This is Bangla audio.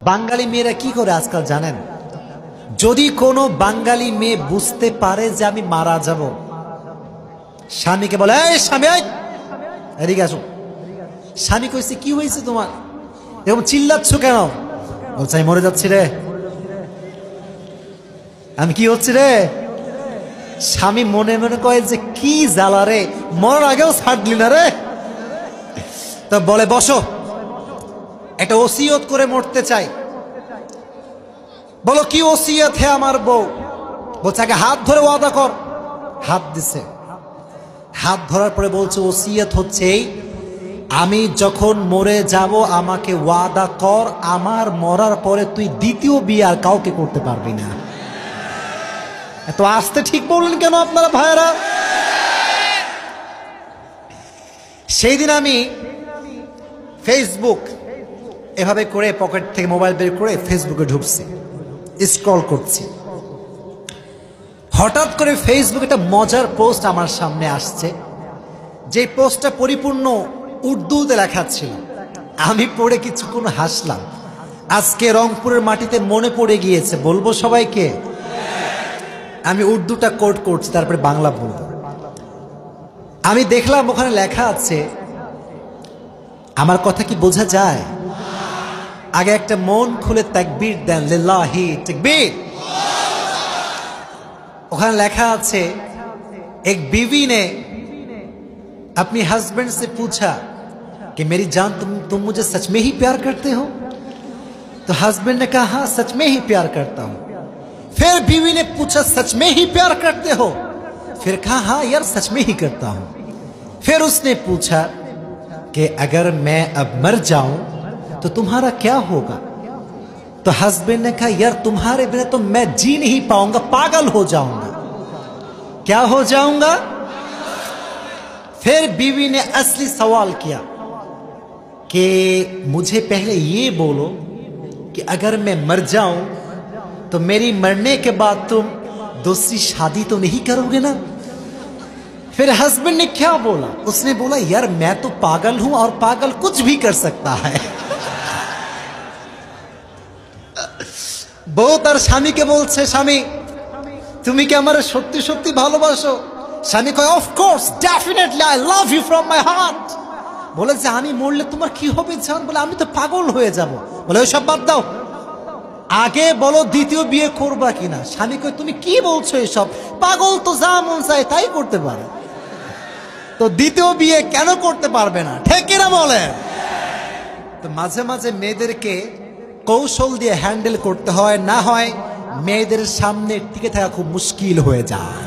বাঙালি মেয়েরা কি করে আজকাল জানেন? যদি কোনো বাঙালি মেয়ে বুঝতে পারে যে আমি মারা যাব, স্বামীকে বলে, এই স্বামী এদিকে আসো। স্বামী কইছে, কি হয়েছে তোমার, এরকম চিল্লাচ্ছ কেন? বলছে, আমি মরে যাচ্ছি রে। আমি কি হচ্ছি রে? স্বামী মনে মনে কয় যে কি জ্বালা রে, মরার আগেও ছাড়লি না রে। তো বলে, বসো, একটা ওসিয়ত করে মরতে চাই। বলো, কি ওসিয়ত হে আমার বউ? বলছে, আগে হাত ধরে ওয়াদা কর। হাত দিছে। হাত ধরার পরে বলছে, ওসিয়ত হচ্ছে আমি যখন মরে যাব আমাকে ওয়াদা কর আমার মরার পরে তুই দ্বিতীয় বিয়ে আর কাউকে করতে পারবি না। এত আস্তে ঠিক বললেন কেন আপনারা ভাইরা? সেই দিন আমি ফেসবুক এভাবে করে পকেট থেকে মোবাইল বের করে ফেসবুকে ঢুকছি, স্ক্রল করছি। হঠাৎ করে ফেসবুকে একটা মজার পোস্ট আমার সামনে আসছে, যে পোস্টটা পরিপূর্ণ উর্দুতে লেখা ছিল। আমি পড়ে কিছুক্ষণ হাসলাম। আজকে রংপুরের মাটিতে মনে পড়ে গিয়েছে, বলবো সবাইকে। আমি উর্দুটা কোট করছি, তারপরে বাংলা বলবো। আমি দেখলাম ওখানে লেখা আছে, আমার কথা কি বোঝা যায়? আগে একটা মন খুলে তাকবীর দেন, লিল্লাহি তাকবীর। ওখানে লেখা আছে, एक बीवी ने अपने हस्बैंड से पूछा कि मेरी जान तुम मुझे सच में ही प्यार करते हो? तो हस्बैंड ने कहा, हाँ सच में ही प्यार करता हूं। फिर बीवी ने पूछा, सच में ही प्यार करते हो? फिर कहा, हाँ यार सच में ही करता हूं। फिर उसने पूछा कि अगर मैं अब मर जाऊं तो तुम्हारा क्या होगा? तो हस्बैंड ने कहा, यार तुम्हारे बिना तो मैं जी नहीं पाऊंगा, पागल हो जाऊंगा। क्या हो जाऊंगा? फिर बीवी ने असली सवाल किया कि मुझे पहले ये बोलो कि अगर मैं मर जाऊं तो मेरी मरने के बाद तुम दूसरी शादी तो नहीं करोगे ना? फिर हस्बैंड ने क्या बोला? उसने बोला, यार मैं तो पागल हूं और पागल कुछ भी कर सकता है। বউ তার স্বামীকে বলছে, স্বামী তুমি কি আমার সত্যি সত্যি ভালোবাসো? স্বামী কয়, of course definitely I love you from my heart. বলে যে আমি মরলে তোমার কি হবে জান? বলে আমি তো পাগল হয়ে যাব। বলে ওই সব বাদ দাও, আগে বলো দ্বিতীয় বিয়ে করবা কিনা। স্বামী কয়, তুমি কি বলছো এসব? পাগল তো যা মন চায় তাই করতে পারে, তো দ্বিতীয় বিয়ে কেন করতে পারবে না? ঠিক কিনা বলেন? তো মাঝে মাঝে মেয়েদেরকে কৌশল দিয়ে হ্যান্ডেল করতে হয়, না হয় মেয়েদের সামনে টিকে থাকা খুব মুশকিল হয়ে যায়।